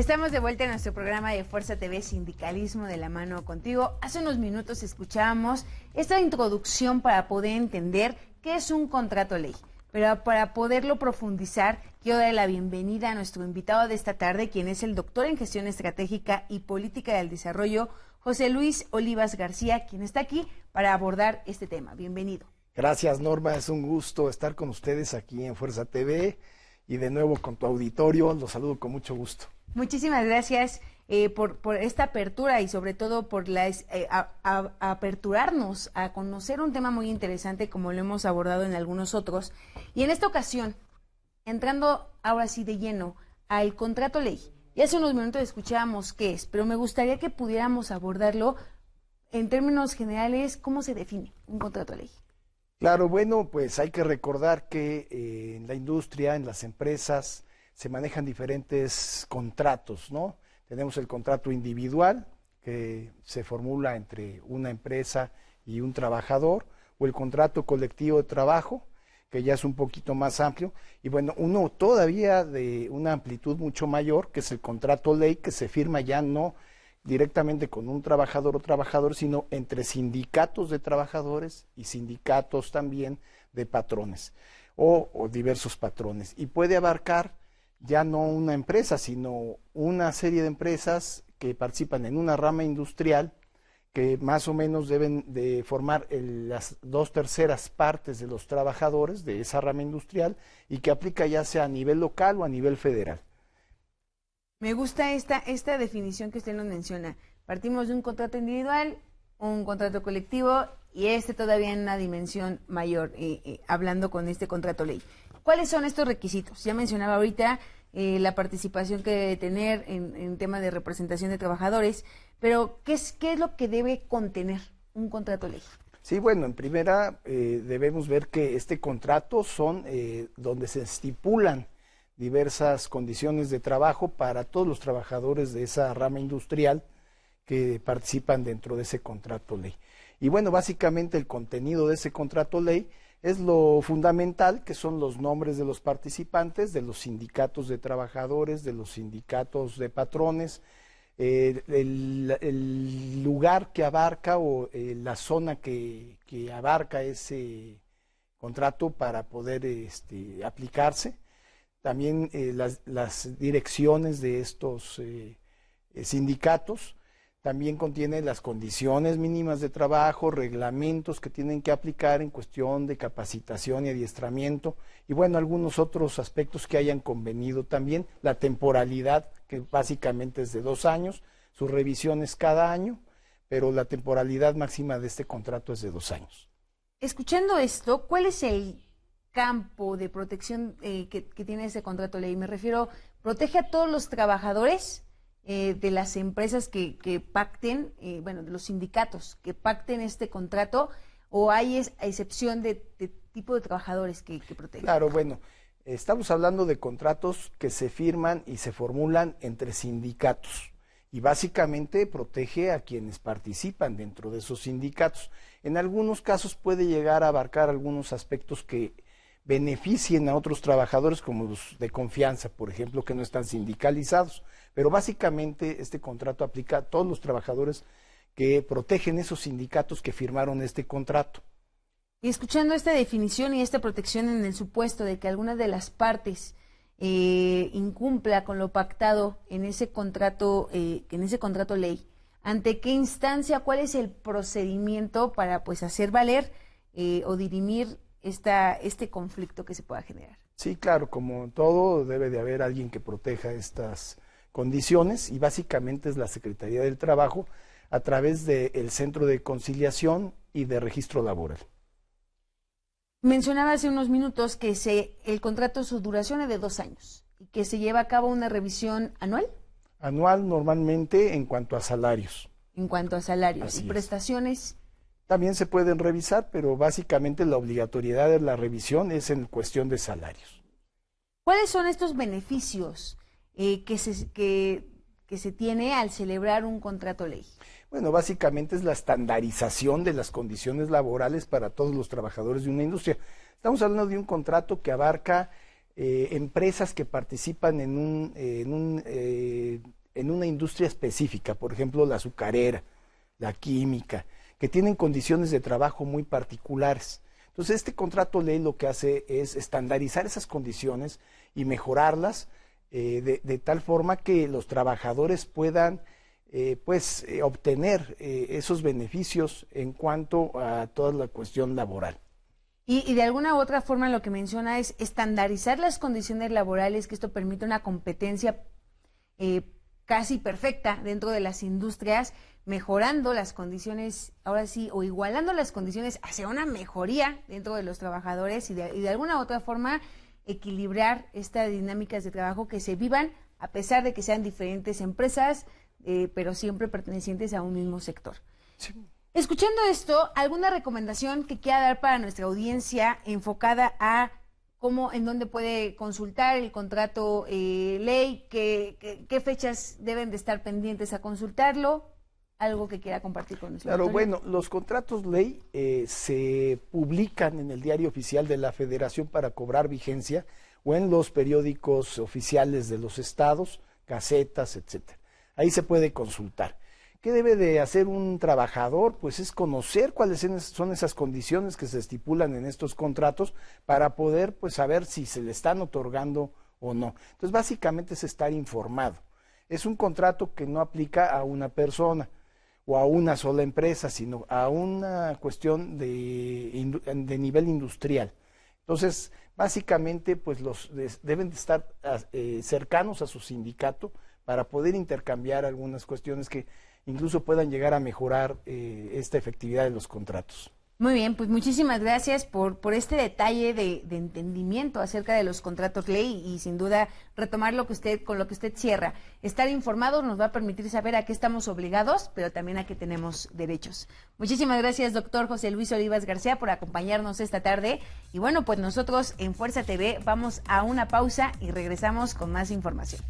Estamos de vuelta en nuestro programa de Fuerza TV, Sindicalismo de la Mano Contigo. Hace unos minutos escuchábamos esta introducción para poder entender qué es un contrato ley. Pero para poderlo profundizar, quiero dar la bienvenida a nuestro invitado de esta tarde, quien es el doctor en Gestión Estratégica y Política del Desarrollo, José Luis Olivas García, quien está aquí para abordar este tema. Bienvenido. Gracias, Norma. Es un gusto estar con ustedes aquí en Fuerza TV y de nuevo con tu auditorio. Los saludo con mucho gusto. Muchísimas gracias por esta apertura y sobre todo por aperturarnos a conocer un tema muy interesante como lo hemos abordado en algunos otros. Y en esta ocasión, entrando ahora sí de lleno al contrato ley. Y hace unos minutos escuchábamos qué es, pero me gustaría que pudiéramos abordarlo en términos generales, ¿cómo se define un contrato ley? Claro, bueno, pues hay que recordar que en la industria, en las empresas, se manejan diferentes contratos, ¿no? Tenemos el contrato individual, que se formula entre una empresa y un trabajador, o el contrato colectivo de trabajo, que ya es un poquito más amplio, y bueno, uno todavía de una amplitud mucho mayor, que es el contrato ley, que se firma ya no directamente con un trabajador o trabajador, sino entre sindicatos de trabajadores y sindicatos también de patrones, o diversos patrones, y puede abarcar ya no una empresa, sino una serie de empresas que participan en una rama industrial que más o menos deben de formar las 2/3 partes de los trabajadores de esa rama industrial y que aplica ya sea a nivel local o a nivel federal. Me gusta esta definición que usted nos menciona. Partimos de un contrato individual, un contrato colectivo y todavía en una dimensión mayor, hablando con este contrato ley. ¿Cuáles son estos requisitos? Ya mencionaba ahorita la participación que debe tener en tema de representación de trabajadores, pero ¿qué es lo que debe contener un contrato ley? Sí, bueno, en primera debemos ver que este contrato son donde se estipulan diversas condiciones de trabajo para todos los trabajadores de esa rama industrial que participan dentro de ese contrato ley. Y bueno, básicamente el contenido de ese contrato ley es lo fundamental, que son los nombres de los participantes, de los sindicatos de trabajadores, de los sindicatos de patrones, el lugar que abarca o la zona que abarca ese contrato para poder aplicarse. También las direcciones de estos sindicatos. También contiene las condiciones mínimas de trabajo, reglamentos que tienen que aplicar en cuestión de capacitación y adiestramiento, y bueno, algunos otros aspectos que hayan convenido también, la temporalidad, que básicamente es de 2 años, sus revisiones cada año, pero la temporalidad máxima de este contrato es de 2 años. Escuchando esto, ¿cuál es el campo de protección que tiene ese contrato ley? Me refiero, ¿protege a todos los trabajadores de las empresas que pacten, de los sindicatos que pacten este contrato, o hay excepción de tipo de trabajadores que protegen? Claro, bueno, estamos hablando de contratos que se firman y se formulan entre sindicatos y básicamente protege a quienes participan dentro de esos sindicatos. En algunos casos puede llegar a abarcar algunos aspectos que beneficien a otros trabajadores como los de confianza, por ejemplo, que no están sindicalizados, pero básicamente este contrato aplica a todos los trabajadores que protegen esos sindicatos que firmaron este contrato. Y escuchando esta definición y esta protección en el supuesto de que alguna de las partes incumpla con lo pactado en ese contrato ley, ¿ante qué instancia, cuál es el procedimiento para hacer valer o dirimir este conflicto que se pueda generar? Sí, claro, como todo debe de haber alguien que proteja estas condiciones y básicamente es la Secretaría del Trabajo a través del Centro de Conciliación y de Registro Laboral. Mencionaba hace unos minutos que el contrato, su duración es de 2 años y que se lleva a cabo una revisión anual. Anual normalmente en cuanto a salarios. En cuanto a salarios. Así y es. Prestaciones. También se pueden revisar, pero básicamente la obligatoriedad de la revisión es en cuestión de salarios. ¿Cuáles son estos beneficios que se tiene al celebrar un contrato ley? Bueno, básicamente es la estandarización de las condiciones laborales para todos los trabajadores de una industria. Estamos hablando de un contrato que abarca empresas que participan en una industria específica, por ejemplo, la azucarera, la química, que tienen condiciones de trabajo muy particulares. Entonces, este contrato ley lo que hace es estandarizar esas condiciones y mejorarlas de tal forma que los trabajadores puedan obtener esos beneficios en cuanto a toda la cuestión laboral. Y de alguna u otra forma lo que menciona es estandarizar las condiciones laborales, que esto permite una competencia casi perfecta dentro de las industrias, mejorando las condiciones, ahora sí, o igualando las condiciones hacia una mejoría dentro de los trabajadores y de alguna u otra forma equilibrar estas dinámicas de trabajo que se vivan a pesar de que sean diferentes empresas, pero siempre pertenecientes a un mismo sector. Sí. Escuchando esto, ¿alguna recomendación que quiera dar para nuestra audiencia enfocada a cómo, en dónde puede consultar el contrato ley, qué fechas deben de estar pendientes a consultarlo? ¿Algo que quiera compartir con nosotros? Claro, bueno, los contratos ley se publican en el Diario Oficial de la Federación para cobrar vigencia o en los periódicos oficiales de los estados, gacetas, etcétera. Ahí se puede consultar. ¿Qué debe de hacer un trabajador? Pues es conocer cuáles son esas condiciones que se estipulan en estos contratos para poder pues saber si se le están otorgando o no. Entonces básicamente es estar informado. Es un contrato que no aplica a una persona o a una sola empresa, sino a una cuestión de nivel industrial. Entonces básicamente pues deben de estar cercanos a su sindicato para poder intercambiar algunas cuestiones que incluso puedan llegar a mejorar esta efectividad de los contratos. Muy bien, pues muchísimas gracias por este detalle de entendimiento acerca de los contratos ley y sin duda retomar con lo que usted cierra. Estar informados nos va a permitir saber a qué estamos obligados, pero también a qué tenemos derechos. Muchísimas gracias, doctor José Luis Olivas García, por acompañarnos esta tarde. Y bueno, pues nosotros en Fuerza TV vamos a una pausa y regresamos con más información.